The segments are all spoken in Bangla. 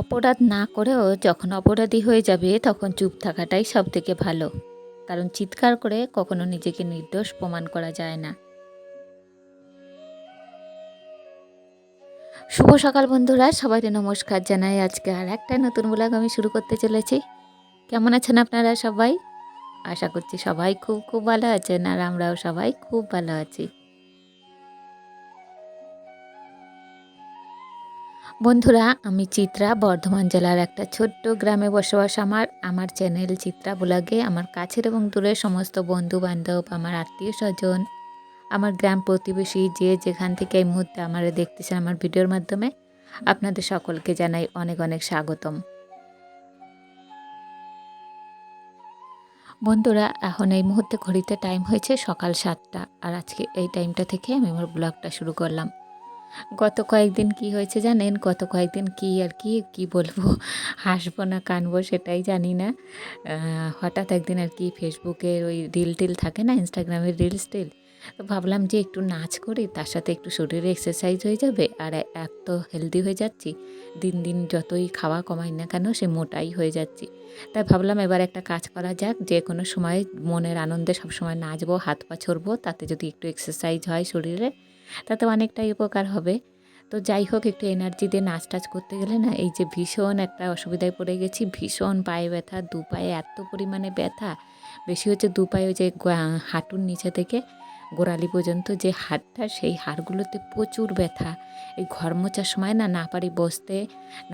অপরাধ না করেও যখন অপরাধী হয়ে যাবে তখন চুপ থাকাটাই সবথেকে ভালো। কারণ চিৎকার করে কখনো নিজেকে নির্দোষ প্রমাণ করা যায় না। শুভ সকাল বন্ধুরা, সবাইকে নমস্কার জানাই। আজকে আর একটা নতুন ব্লগ আমি শুরু করতে চলেছি। কেমন আছেন আপনারা সবাই? আশা করছি সবাই খুব খুব ভালো আছেন, আর আমরাও সবাই খুব ভালো আছি। বন্ধুরা, আমি চিত্রা, বর্ধমান জেলার একটা ছোট্ট গ্রামে বসবাস আমার। আমার চ্যানেল চিত্রা ব্লগে আমার কাছের এবং দূরের সমস্ত বন্ধু বান্ধব, আমার আত্মীয় স্বজন, আমার গ্রাম প্রতিবেশী, যে যেখান থেকে এই মুহূর্তে আমার দেখতেছেন আমার ভিডিওর মাধ্যমে, আপনাদের সকলকে জানাই অনেক অনেক স্বাগতম। বন্ধুরা, এখন এই মুহূর্তে ঘড়িতে টাইম হয়েছে সকাল 7টা, আর আজকে এই টাইমটা থেকে আমি আমার ব্লগটা শুরু করলাম। গত কয়েকদিন কি হয়েছে জানেন? গত কয়েকদিন কি আর কি বলবো, হাসবো না কানবো সেটাই জানি না। হঠাৎ একদিন আর কি ফেসবুকের ওই রিল টিল থাকে না, ইনস্টাগ্রামের রিলস টিল, তো ভাবলাম যে একটু নাচ করি, তার সাথে একটু শরীরে এক্সারসাইজ হয়ে যাবে, আর এত হেলদি হয়ে যাচ্ছি। দিন দিন যতই খাওয়া কমাই না কেন সে মোটাই হয়ে যাচ্ছি। তাই ভাবলাম এবার একটা কাজ করা যাক, যে কোনো সময় মনের আনন্দে সবসময় নাচবো, হাত পা ছড়বো, তাতে যদি একটু এক্সারসাইজ হয় শরীরে তাতে অনেকটাই উপকার হবে। তো যাই হোক, একটু এনার্জি দিয়ে নাচ টাচ করতে গেলে না, এই যে ভীষণ একটা অসুবিধায় পড়ে গেছি। ভীষণ পায়ে ব্যথা, দু পায়ে এত পরিমাণে ব্যথা, বেশি হচ্ছে দু পায়ে, ওই যে হাঁটুর নিচে থেকে গোড়ালি পর্যন্ত যে হাড়টা, সেই হাড়গুলোতে প্রচুর ব্যথা। এই ঘর মোছার সময় না না পারি বসতে,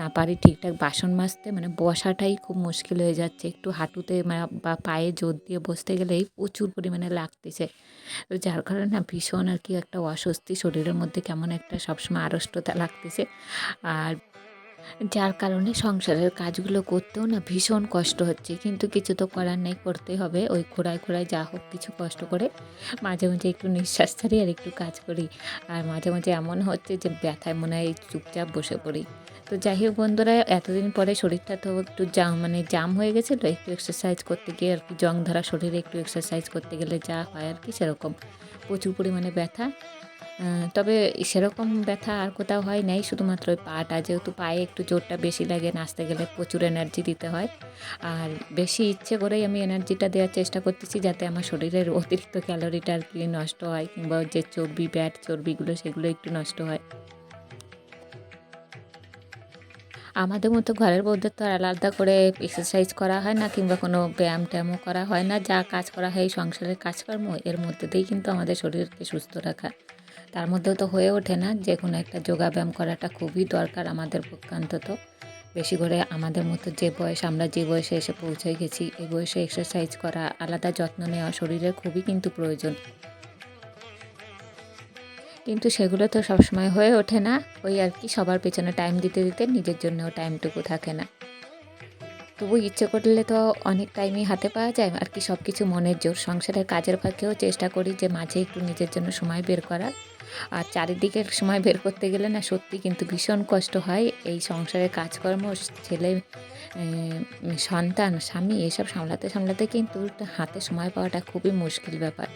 না পারি ঠিকঠাক বাসন মাজতে, মানে বসাটাই খুব মুশকিল হয়ে যাচ্ছে। একটু হাঁটুতে বা পায়ে জোর দিয়ে বসতে গেলেই প্রচুর পরিমাণে লাগতেছে। তো যার কারণে না ভীষণ আর কি একটা অস্বস্তি, শরীরের মধ্যে কেমন একটা সবসময় আড়ষ্টতা লাগতেছে। আর যার কারণে সংসারের কাজগুলো করতেও না ভীষণ কষ্ট হচ্ছে, কিন্তু কিছু তো করার নেই, করতে হবে। ওই খোঁড়ায় খোঁড়ায় যা হোক কিছু কষ্ট করে মাঝে মাঝে একটু নিঃশ্বাস ছাড়ি আর একটু কাজ করি। আর মাঝে মাঝে এমন হচ্ছে যে ব্যথায় মনে হয় চুপচাপ বসে পড়ি। তো যাই হোক বন্ধুরা, এতদিন পরে শরীরটা তো একটু জাম হয়ে গেছিলো, একটু এক্সারসাইজ করতে গিয়ে আর কি, জং ধরা শরীরে একটু এক্সারসাইজ করতে গেলে যা হয় আর কি, সেরকম প্রচুর পরিমাণে ব্যথা। তবে সেরকম ব্যথা আর কোথাও হয় নাই, শুধুমাত্র ওই পাটা, যেহেতু পায়ে একটু জোরটা বেশি লাগে, নাচতে গেলে প্রচুর এনার্জি দিতে হয়। আর বেশি ইচ্ছে করেই আমি এনার্জিটা দেওয়ার চেষ্টা করতেছি, যাতে আমার শরীরের অতিরিক্ত ক্যালোরিটা আর কি নষ্ট হয়, কিংবা যে চর্বি, ব্যাড চর্বিগুলো, সেগুলো একটু নষ্ট হয়। আমাদের মতো ঘরের বউদের তো আর আলাদা করে এক্সারসাইজ করা হয় না, কিংবা কোনো ব্যায়াম ট্যায়ামও করা হয় না। যা কাজ করা হয় এই সংসারের কাজকর্ম, এর মধ্যে দিয়েই কিন্তু আমাদের শরীরকে সুস্থ রাখা। তার মধ্যেও তো হয়ে ওঠে না, যে কোনো একটা যোগাব্যায়াম করাটা খুবই দরকার আমাদের পক্ষে অন্তত। বেশি করে আমাদের মতো যে বয়স, আমরা যে বয়সে এসে পৌঁছে গেছি, এই বয়সে এক্সারসাইজ করা, আলাদা যত্ন নেওয়া শরীরের খুবই কিন্তু প্রয়োজন। কিন্তু সেগুলো তো সবসময় হয়ে ওঠে না। ওই আর কি, সবার পেছনে টাইম দিতে দিতে নিজের জন্যও টাইমটুকু থাকে না। তবু ইচ্ছে করলে তো অনেক টাইমই হাতে পাওয়া যায় আর কি, সব কিছু মনের জোর। সংসারের কাজের ফাঁকেও চেষ্টা করি যে মাঝে একটু নিজের জন্য সময় বের করার। আর চারিদিকের সময় বের করতে গেলে না সত্যি কিন্তু ভীষণ কষ্ট হয়। এই সংসারের কাজকর্ম, ছেলে, সন্তান, স্বামী, এসব সামলাতে সামলাতে কিন্তু হাতে সময় পাওয়াটা খুবই মুশকিল ব্যাপার।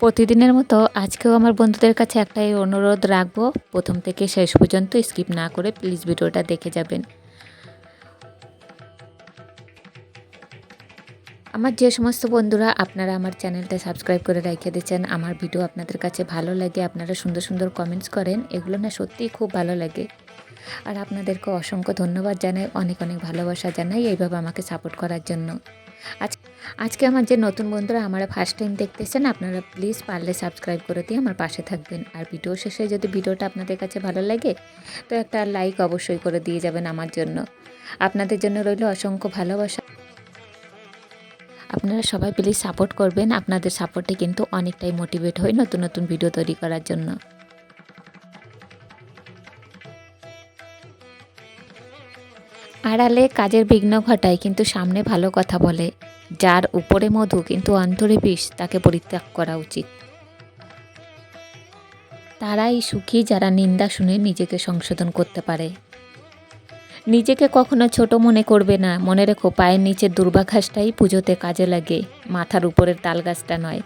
প্রতিদিনের মতো আজকেও আমার বন্ধুদের কাছে একটাই অনুরোধ রাখবো, প্রথম থেকে শেষ পর্যন্ত স্কিপ না করে প্লিজ ভিডিওটা দেখে যাবেন। আমার যে সমস্ত বন্ধুরা আপনারা আমার চ্যানেলটা সাবস্ক্রাইব করে রেখে দিয়েছেন, আমার ভিডিও আপনাদের কাছে ভালো লাগে, আপনারা সুন্দর সুন্দর কমেন্টস করেন, এগুলো না সত্যিই খুব ভালো লাগে। আর আপনাদেরকে অসংখ্য ধন্যবাদ জানাই, অনেক অনেক ভালোবাসা জানাই এইভাবে আমাকে সাপোর্ট করার জন্য। আজ আজকে আমার যে নতুন বন্ধুরা আমার ফার্স্ট টাইম দেখতেছেন, আপনারা প্লিজ পারলে সাবস্ক্রাইব করে দিয়ে আমার পাশে থাকবেন। আর ভিডিও শেষে যদি ভিডিওটা আপনাদের কাছে ভালো লাগে, তো একটা লাইক অবশ্যই করে দিয়ে যাবেন আমার জন্য। আপনাদের জন্য রইল অসংখ্য ভালোবাসা। আপনারা সবাই প্লিজ সাপোর্ট করবেন, আপনাদের সাপোর্টে কিন্তু অনেকটাই মোটিভেট হই নতুন নতুন ভিডিও তৈরি করার জন্য। আড়ালে কাজের বিঘ্ন ঘটায় কিন্তু সামনে ভালো কথা বলে, যার উপরে মধু কিন্তু অন্তরে বিষ, তাকে পরিত্যাগ করা উচিত। তারাই সুখী যারা নিন্দা শুনে নিজেকে সংশোধন করতে পারে। নিজেকে কখনো ছোট মনে করবে না, মনে রেখো পায়ের নিচের দুর্বাঘাসটাই পুজোতে কাজে লাগে, মাথার উপরের তালগাছটা নয়।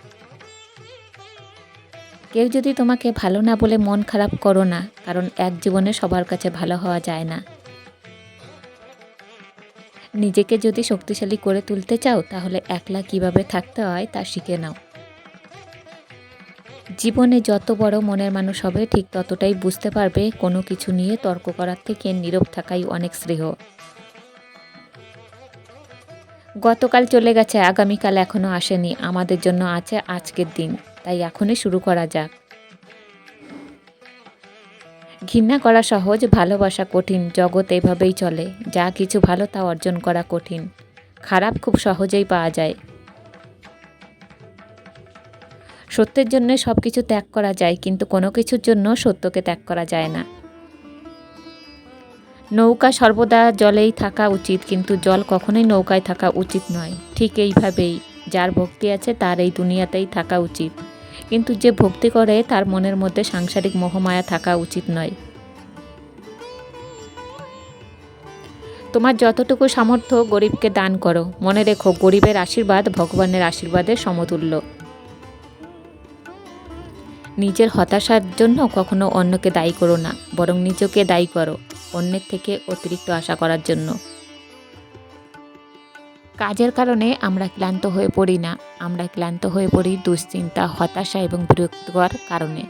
কেউ যদি তোমাকে ভালো না বলে মন খারাপ করো না, কারণ এক জীবনে সবার কাছে ভালো হওয়া যায় না। নিজেকে যদি শক্তিশালী করে তুলতে চাও তাহলে একলা কিভাবে থাকতে হয় তা শিখে নাও। জীবনে যত বড় মনের মানুষ হবে ঠিক ততটাই বুঝতে পারবে কোনো কিছু নিয়ে তর্ক করার থেকে নীরব থাকাই অনেক শ্রেয়। গতকাল চলে গেছে, আগামীকাল এখনো আসেনি, আমাদের জন্য আছে আজকের দিন, তাই এখনই শুরু করা যাক। ঘৃণা করা সহজ, ভালোবাসা কঠিন, জগৎ এভাবেই চলে। যা কিছু ভালো তা অর্জন করা কঠিন, খারাপ খুব সহজেই পাওয়া যায়। সত্যের জন্য সব কিছু ত্যাগ করা যায়, কিন্তু কোনো কিছুর জন্য সত্যকে ত্যাগ করা যায় না। নৌকা সর্বদা জলেই থাকা উচিত, কিন্তু জল কখনোই নৌকায় থাকা উচিত নয়। ঠিক এইভাবেই যার ভক্তি আছে তার এই দুনিয়াতেই থাকা উচিত, কিন্তু যে ভক্তি করে তার মনের মধ্যে সাংসারিক মোহমায়া থাকা উচিত নয়। তোমার যতটুকু সামর্থ্য গরিবকে দান করো। মনে রেখো, গরিবের আশীর্বাদ ভগবানের আশীর্বাদের সমতুল্য। নিজের হতাশার জন্য কখনো অন্যকে দায়ী করো না, বরং নিজেকে দায়ী করো অন্যের থেকে অতিরিক্ত আশা করার জন্য। কাজের কারণে আমরা ক্লান্ত হয়ে পড়ি না, আমরা ক্লান্ত হয়ে পড়ি দুশ্চিন্তা, হতাশা এবং বিরক্তিকর কারণে।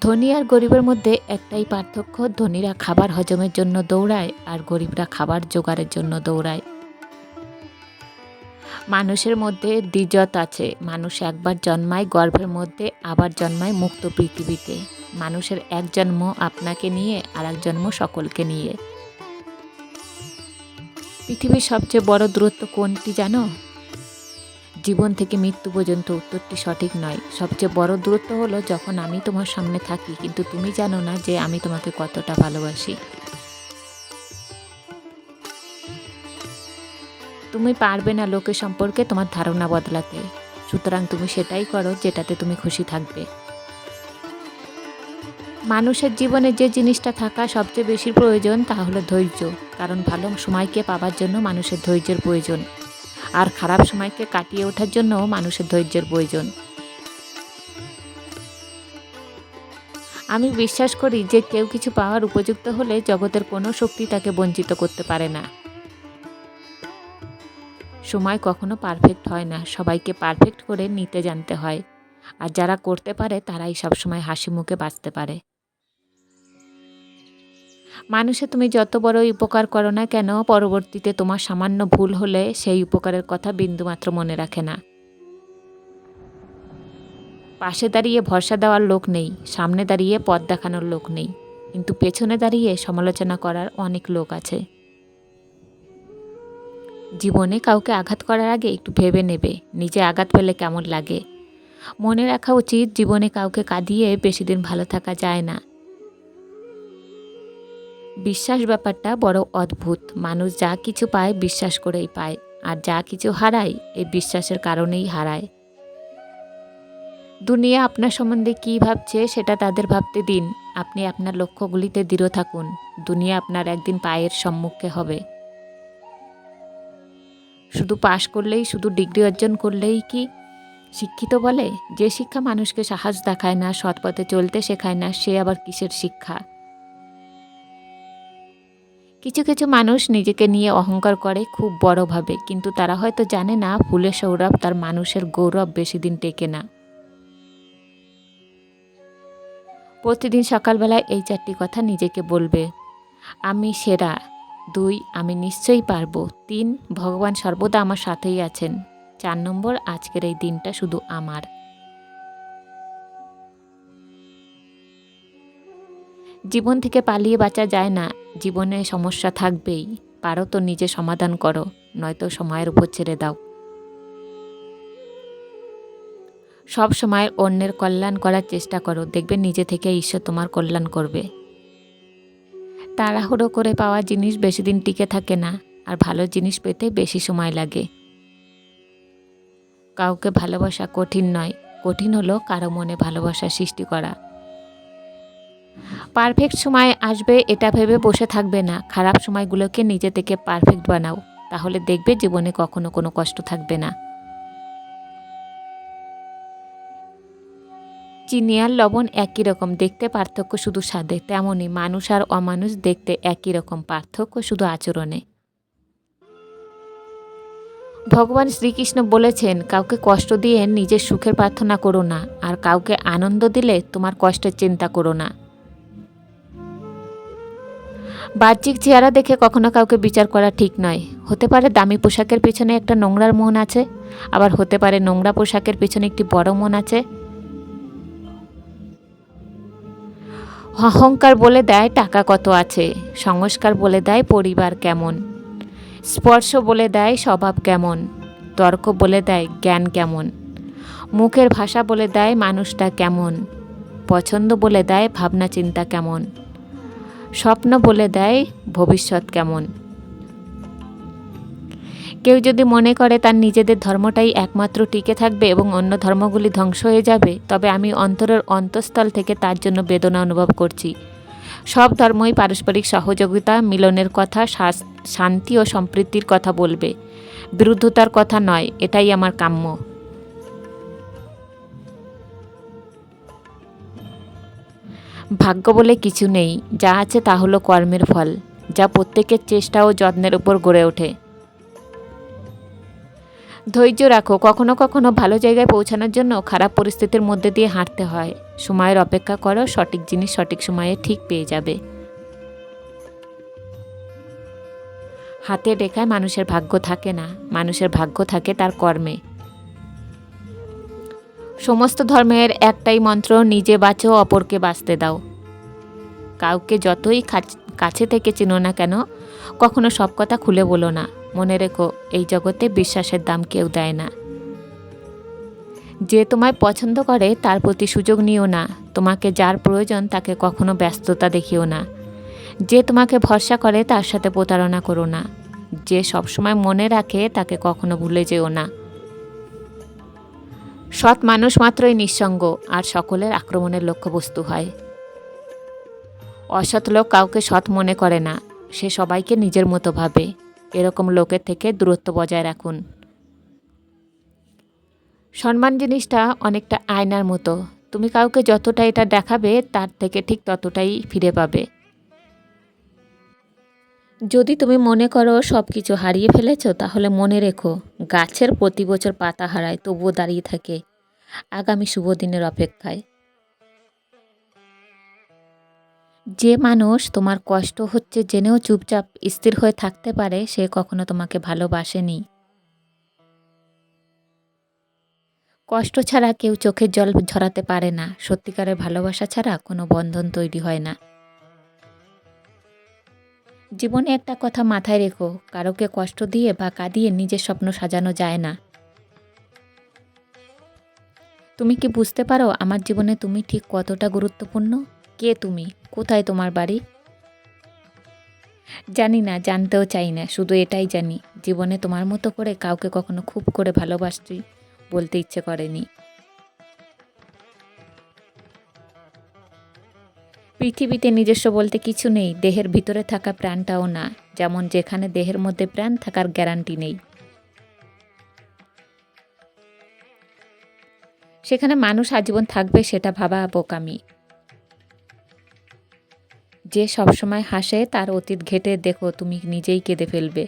ধনী আর গরিবের মধ্যে একটাই পার্থক্য, ধনীরা খাবার হজমের জন্য দৌড়ায় আর গরিবরা খাবার জোগাড়ের জন্য দৌড়ায়। মানুষের মধ্যে দ্বিজত আছে। মানুষ একবার জন্মায় গর্ভের মধ্যে, আবার জন্মায় মুক্ত পৃথিবীতে। মানুষের এক জন্ম আপনাকে নিয়ে, আর এক জন্ম সকলকে নিয়ে। পৃথিবীর সবচেয়ে বড় দূরত্ব কোনটি জানো? জীবন থেকে মৃত্যু পর্যন্ত। উত্তরটি সঠিক নয়। সবচেয়ে বড় দূরত্ব হলো যখন আমি তোমার সামনে থাকি কিন্তু তুমি জানো না যে আমি তোমাকে কতটা ভালোবাসি। তুমি পারবে না লোকের সম্পর্কে তোমার ধারণা বদলাতে, সুতরাং তুমি সেটাই করো যেটাতে তুমি খুশি থাকবে। মানুষের জীবনে যে জিনিসটা থাকা সবচেয়ে বেশি প্রয়োজন তা হলো ধৈর্য, কারণ ভালো সময়কে পাবার জন্য মানুষের ধৈর্যের প্রয়োজন, আর খারাপ সময়কে কাটিয়ে ওঠার জন্য মানুষের ধৈর্যের প্রয়োজন। আমি বিশ্বাস করি যে কেউ কিছু পাওয়ার উপযুক্ত হলে জগতের কোনো শক্তি তাকে বঞ্চিত করতে পারে না। সময় কখনো পারফেক্ট হয় না, সবাইকে পারফেক্ট করে নিতে জানতে হয়, আর যারা করতে পারে তারাই সবসময় হাসি মুখে বাঁচতে পারে। মানুষে তুমি যত বড় উপকার করো না কেন, পরবর্তীতে তোমার সামান্য ভুল হলে সেই উপকারের কথা বিন্দুমাত্র মনে রাখে না। পাশে দাঁড়িয়ে ভরসা দেওয়ার লোক নেই, সামনে দাঁড়িয়ে পথ দেখানোর লোক নেই, কিন্তু পেছনে দাঁড়িয়ে সমালোচনা করার অনেক লোক আছে। জীবনে কাউকে আঘাত করার আগে একটু ভেবে নেবে নিজে আঘাত পেলে কেমন লাগে। মনে রাখা উচিত, জীবনে কাউকে কাঁদিয়ে বেশি দিন ভালো থাকা যায় না। বিশ্বাস ব্যাপারটা বড় অদ্ভুত। মানুষ যা কিছু পায় বিশ্বাস করেই পায়, আর যা কিছু হারায় এই বিশ্বাসের কারণেই হারায়। দুনিয়া আপনার সম্বন্ধে কী ভাবছে সেটা তাদের ভাবতে দিন। আপনি আপনার লক্ষ্যগুলিতে দৃঢ় থাকুন। দুনিয়া আপনার একদিন পায়ের সম্মুখে হবে। শুধু পাশ করলেই, শুধু ডিগ্রি অর্জন করলেই কি শিক্ষিত বলে? যে শিক্ষা মানুষকে সাহস দেখায় না, সৎ পথে চলতে শেখায় না, সে আবার কিসের শিক্ষা? কিছু কিছু মানুষ নিজেকে নিয়ে অহংকার করে খুব বড়ভাবে, কিন্তু তারা হয়তো জানে না ফুলের সৌরভ তার মানুষের গৌরব বেশি দিন টেকে না। প্রতিদিন সকালবেলায় এই 4টি কথা নিজেকে বলবে। আমি সেরা। 2, আমি নিশ্চয়ই পারবো। 3, ভগবান সর্বদা আমার সাথেই আছেন। 4 নম্বর, আজকের এই দিনটা শুধু আমার। জীবন থেকে পালিয়ে বাঁচা যায় না। জীবনে সমস্যা থাকবেই। পারো তো নিজে সমাধান করো, নয়তো সময়ের উপর ছেড়ে দাও। সব সময় অন্যের কল্যাণ করার চেষ্টা করো, দেখবে নিজে থেকে ঈশ্বর তোমার কল্যাণ করবে। তাড়াহুড়ো করে পাওয়া জিনিস বেশি দিন টিকে থাকে না, আর ভালো জিনিস পেতে বেশি সময় লাগে। কাউকে ভালোবাসা কঠিন নয়, কঠিন হলো কারো মনে ভালোবাসা সৃষ্টি করা। পারফেক্ট সময় আসবে এটা ভেবে বসে থাকবে না, খারাপ সময়গুলোকে নিজে থেকে পারফেক্ট বানাও, তাহলে দেখবে জীবনে কখনো কোনো কষ্ট থাকবে না। চিনি আর লবণ একই রকম, দেখতে পার্থক্য শুধু স্বাদে, তেমনই মানুষ আর অমানুষ দেখতে একই রকম, পার্থক্য শুধু আচরণে। ভগবান শ্রীকৃষ্ণ বলেছেন, কাউকে কষ্ট দিয়ে নিজের সুখের প্রার্থনা করো না, আর কাউকে আনন্দ দিলে তোমার কষ্টের চিন্তা করো না। বাহ্যিক চেহারা দেখে কখনো কাউকে বিচার করা ঠিক নয়। হতে পারে দামি পোশাকের পেছনে একটা নোংরার মন আছে, আবার হতে পারে নোংরা পোশাকের পেছনে একটি বড় মন আছে। অহংকার বলে দেয় টাকা কত আছে, সংস্কার বলে দেয় পরিবার কেমন, স্পর্শ বলে দেয় স্বভাব কেমন, তর্ক বলে দেয় জ্ঞান কেমন, মুখের ভাষা বলে দেয় মানুষটা কেমন, পছন্দ বলে দেয় ভাবনা চিন্তা কেমন, স্বপ্ন বলে দেয় ভবিষ্যৎ কেমন। কেউ যদি মনে করে তার নিজেদের ধর্মটাই একমাত্র টিকে থাকবে এবং অন্য ধর্মগুলি ধ্বংস হয়ে যাবে, তবে আমি অন্তরের অন্তঃস্থল থেকে তার জন্য বেদনা অনুভব করছি। সব ধর্মই পারস্পরিক সহযোগিতা, মিলনের কথা, শান্তি ও সম্প্রীতির কথা বলবে, বিরুদ্ধতার কথা নয়। এটাই আমার কাম্য। ভাগ্য বলে কিছু নেই, যা আছে তা হলো কর্মের ফল, যা প্রত্যেকের চেষ্টা ও যত্নের উপর গড়ে ওঠে। ধৈর্য রাখো, কখনো কখনো ভালো জায়গায় পৌঁছানোর জন্য খারাপ পরিস্থিতির মধ্যে দিয়ে হাঁটতে হয়। সময়ের অপেক্ষা করো, সঠিক জিনিস সঠিক সময়ে ঠিক পেয়ে যাবে। হাতের রেখায় মানুষের ভাগ্য থাকে না, মানুষের ভাগ্য থাকে তার কর্মে। সমস্ত ধর্মের একটাই মন্ত্র, নিজে বাঁচো, অপরকে বাঁচতে দাও। কাউকে যতই কাছে থেকে চিনো না কেন, কখনো সব কথা খুলে বলো না। মনে রেখো, এই জগতে বিশ্বাসের দাম কেউ দেয় না। যে তোমায় পছন্দ করে তার প্রতি সুযোগ নিও না। তোমাকে যার প্রয়োজন তাকে কখনো ব্যস্ততা দেখিও না। যে তোমাকে ভরসা করে তার সাথে প্রতারণা করো না। যে সবসময় মনে রাখে তাকে কখনো ভুলে যেও না। সৎ মানুষ মাত্রই নিঃসঙ্গ, আর সকলের আক্রমণের লক্ষ্যবস্তু হয়। অসৎ লোক কাউকে সৎ মনে করে না, সে সবাইকে নিজের মতো ভাবে। এরকম লোকের থেকে দূরত্ব বজায় রাখুন। সম্মান জিনিসটা অনেকটা আয়নার মতো, তুমি কাউকে যতটা এটা দেখাবে তার থেকে ঠিক ততটাই ফিরে পাবে। যদি তুমি মনে করো সব কিছু হারিয়ে ফেলেছো, তাহলে মনে রেখো, গাছের প্রতি বছর পাতা হারায়, তবুও দাঁড়িয়ে থাকে আগামী শুভ দিনের অপেক্ষায়। যে মানুষ তোমার কষ্ট হচ্ছে জেনেও চুপচাপ স্থির হয়ে থাকতে পারে, সে কখনো তোমাকে ভালোবাসেনি। কষ্ট ছাড়া কেউ চোখের জল ঝরাতে পারে না, সত্যিকারের ভালোবাসা ছাড়া কোনো বন্ধন তৈরি হয় না। জীবনে একটা কথা মাথায় রেখো, কারোকে কষ্ট দিয়ে বা কাঁদিয়ে নিজের স্বপ্ন সাজানো যায় না। তুমি কি বুঝতে পারো আমার জীবনে তুমি ঠিক কতটা গুরুত্বপূর্ণ? কে তুমি? কোথায় তোমার বাড়ি? জানি না, জানতেও চাই না, শুধু এটাই জানি, জীবনে তোমার মতো করে কাউকে কখনো খুব করে ভালোবাসি বলতে ইচ্ছে করেনি। পৃথিবীতে নিজস্ব বলতে কিছু নেই, দেহের ভিতরে থাকা প্রাণটাও না, যেমন যেখানে দেহের মধ্যে প্রাণ থাকার গ্যারান্টি নেই, সেখানে মানুষ আজীবন থাকবে সেটা ভাবা বোকামি। যে সবসময় হাসে তার অতীত ঘেঁটে দেখো, তুমি নিজেই কেঁদে ফেলবে।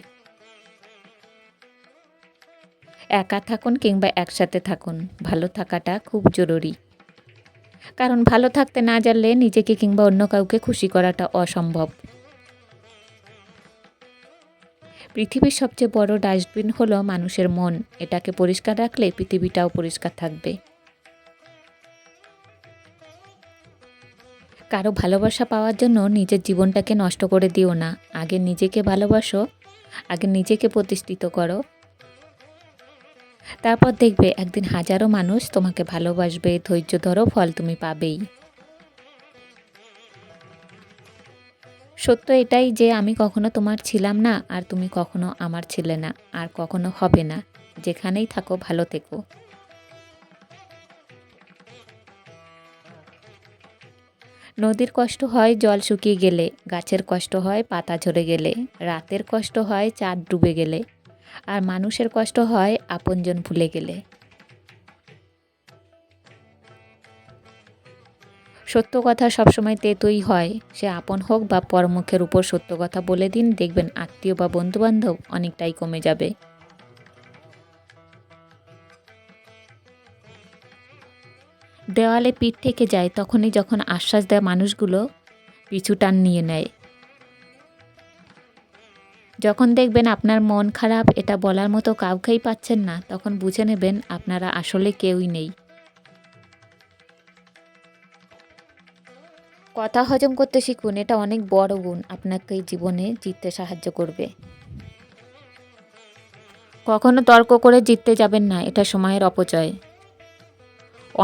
একা থাকুন কিংবা একসাথে থাকুন, ভালো থাকাটা খুব জরুরি। কারণ ভালো থাকতে না জানলে নিজেকে কিংবা অন্য কাউকে খুশি করাটা অসম্ভব। পৃথিবীর সবচেয়ে বড় ডাস্টবিন হলো মানুষের মন। এটাকে পরিষ্কার রাখলে পৃথিবীটাও পরিষ্কার থাকবে। কারো ভালোবাসা পাওয়ার জন্য নিজের জীবনটাকে নষ্ট করে দিও না। আগে নিজেকে ভালোবাসো, আগে নিজেকে প্রতিষ্ঠিত করো, তারপর দেখবে একদিন হাজারো মানুষ তোমাকে ভালোবাসবে। ধৈর্য ধরো, ফল তুমি পাবেই। সত্য এটাই যে আমি কখনো তোমার ছিলাম না, আর তুমি কখনো আমার ছিলে না, আর কখনো হবে না। যেখানেই থাকো ভালো থেকো। নদীর কষ্ট হয় জল শুকিয়ে গেলে, গাছের কষ্ট হয় পাতা ঝরে গেলে, রাতের কষ্ট হয় চাঁদ ডুবে গেলে, আর মানুষের কষ্ট হয় আপনজন ভুলে গেলে। সত্য কথা সবসময় তেতোই হয়, সে আপন হোক বা পরমুখের উপর সত্য কথা বলে দিন, দেখবেন আত্মীয় বা বন্ধুবান্ধব অনেকটাই কমে যাবে। দেওয়ালে পিঠ থেকে যায় তখনই যখন আশ্বাস দেওয়া মানুষগুলো পিছু টান নিয়ে নেয়। যখন দেখবেন আপনার মন খারাপ, এটা বলার মতো কাউকেই পাচ্ছেন না, তখন বুঝে নেবেন আপনারা আসলে কেউই নেই। কথা হজম করতে শিখুন, এটা অনেক বড় গুণ, আপনাকে জীবনে জিততে সাহায্য করবে। কখনো তর্ক করে জিততে যাবেন না, এটা সময়ের অপচয়।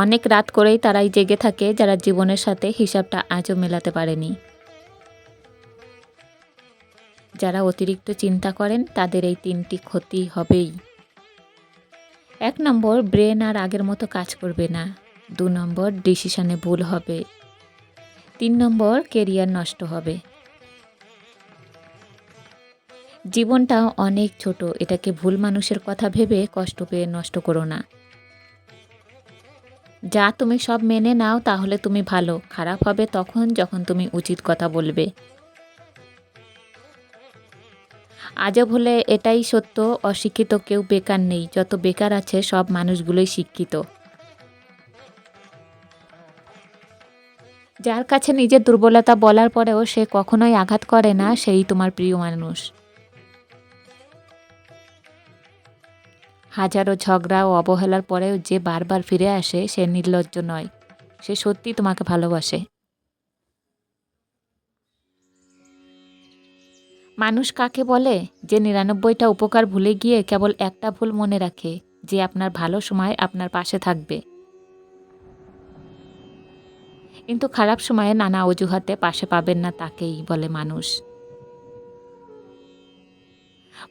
অনেক রাত করেই তারাই জেগে থাকে যারা জীবনের সাথে হিসাবটা আজও মেলাতে পারেনি। যারা অতিরিক্ত চিন্তা করেন তাদের এই 3টি ক্ষতি হবেই। 1 নম্বর, ব্রেন আর আগের মতো কাজ করবে না। 2 নম্বর, ডিসিশনে ভুল হবে। 3 নম্বর, কেরিয়ার নষ্ট হবে। জীবনটা অনেক ছোট, এটাকে ভুল মানুষের কথা ভেবে কষ্ট পেয়ে নষ্ট করো না। যা তুমি সব মেনে নাও তাহলে তুমি ভালো, খারাপ হবে তখন যখন তুমি উচিত কথা বলবে। আজব হলে এটাই সত্য, অশিক্ষিত কেউ বেকার নেই, যত বেকার আছে সব মানুষগুলোই শিক্ষিত। যার কাছে নিজের দুর্বলতা বলার পরেও সে কখনোই আঘাত করে না, সেই তোমার প্রিয় মানুষ। হাজারো ঝগড়া ও অবহেলার পরেও যে বারবার ফিরে আসে সে নির্লজ্জ নয়, সে সত্যি তোমাকে ভালোবাসে। মানুষ কাকে বলে? যে 99টা উপকার ভুলে গিয়ে কেবল একটা ভুল মনে রাখে, যে আপনার ভালো সময় আপনার পাশে থাকবে কিন্তু খারাপ সময়ে নানা অজুহাতে পাশে পাবেন না, তাকেই বলে মানুষ।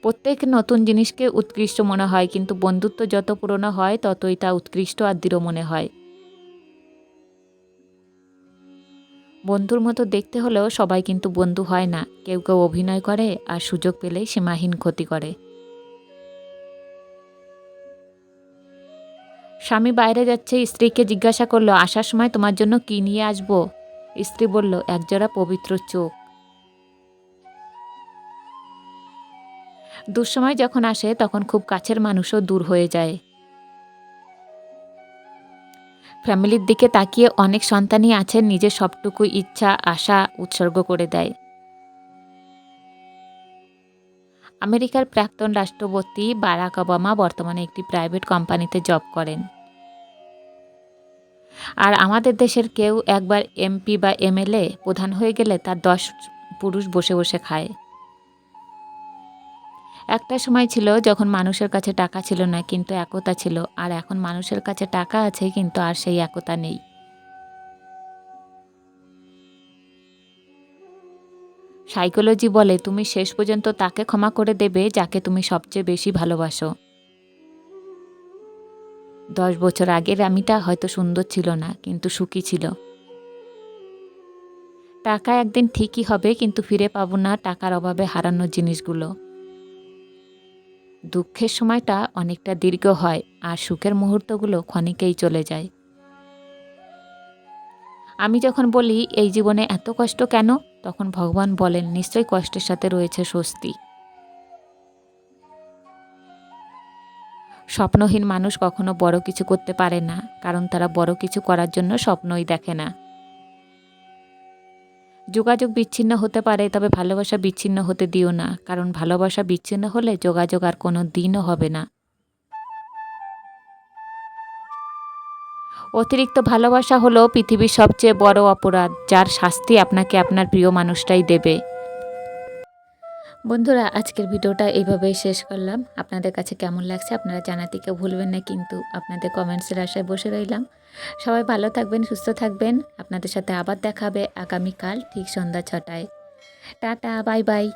প্রত্যেক নতুন জিনিসকে উৎকৃষ্ট মনে হয়, কিন্তু বন্ধুত্ব যত পুরনো হয় ততই তা উৎকৃষ্ট আর দৃঢ় মনে হয়। বন্ধুর মতো দেখতে হলেও সবাই কিন্তু বন্ধু হয় না, কেউ কেউ অভিনয় করে আর সুযোগ পেলেই সীমাহীন ক্ষতি করে। স্বামী বাইরে যাচ্ছে, স্ত্রীকে জিজ্ঞাসা করলো আসার সময় তোমার জন্য কি নিয়ে আসবো? স্ত্রী বলল, একজোড়া পবিত্র চোখ। দুঃসময় যখন আসে তখন খুব কাছের মানুষও দূর হয়ে যায়। ফ্যামিলির দিকে তাকিয়ে অনেক সন্তানই আছেন নিজের সবটুকু ইচ্ছা আশা উৎসর্গ করে দেয়। আমেরিকার প্রাক্তন রাষ্ট্রপতি বারাক ওবামা বর্তমানে একটি প্রাইভেট কোম্পানিতে জব করেন। আর আমাদের দেশের কেউ একবার এমপি বা এমএলএ প্রধান হয়ে গেলে তার 10 পুরুষ বসে বসে খায়। একটা সময় ছিল যখন মানুষের কাছে টাকা ছিল না কিন্তু একতা ছিল, আর এখন মানুষের কাছে টাকা আছে কিন্তু আর সেই একতা নেই। সাইকোলজি বলে তুমি শেষ পর্যন্ত তাকে ক্ষমা করে দেবে যাকে তুমি সবচেয়ে বেশি ভালোবাসো। 10 বছর আগের আমিটা হয়তো সুন্দর ছিল না কিন্তু সুখী ছিল। টাকা একদিন ঠিকই হবে কিন্তু ফিরে পাবো না টাকার অভাবে হারানো জিনিসগুলো। দুঃখের সময়টা অনেকটা দীর্ঘ হয় আর সুখের মুহূর্তগুলো ক্ষণিকেই চলে যায়। আমি যখন বলি এই জীবনে এত কষ্ট কেন, তখন ভগবান বলেন নিশ্চয়ই কষ্টের সাথে রয়েছে স্বস্তি। স্বপ্নহীন মানুষ কখনো বড় কিছু করতে পারে না, কারণ তারা বড় কিছু করার জন্য স্বপ্নই দেখে না। যোগাযোগ বিচ্ছিন্ন হতে পারে, তবে ভালোবাসা বিচ্ছিন্ন হতে দিও না, কারণ ভালোবাসা বিচ্ছিন্ন হলে যোগাযোগ আর কোনো দিনও হবে না। অতিরিক্ত ভালোবাসা হলো পৃথিবীর সবচেয়ে বড় অপরাধ, যার শাস্তি আপনাকে আপনার প্রিয় মানুষটাই দেবে। বন্ধুরা, আজকের ভিডিওটা এইভাবেই শেষ করলাম। আপনাদের কাছে কেমন লাগছে আপনারা জানাতে কেউ ভুলবেন না, কিন্তু আপনাদের কমেন্টসের আশায় বসে রইলাম। সবাই ভালো থাকবেন, সুস্থ থাকবেন। আপনাদের সাথে আবার দেখা হবে আগামীকাল ঠিক সন্ধ্যা 6টায়। Tata, bye by.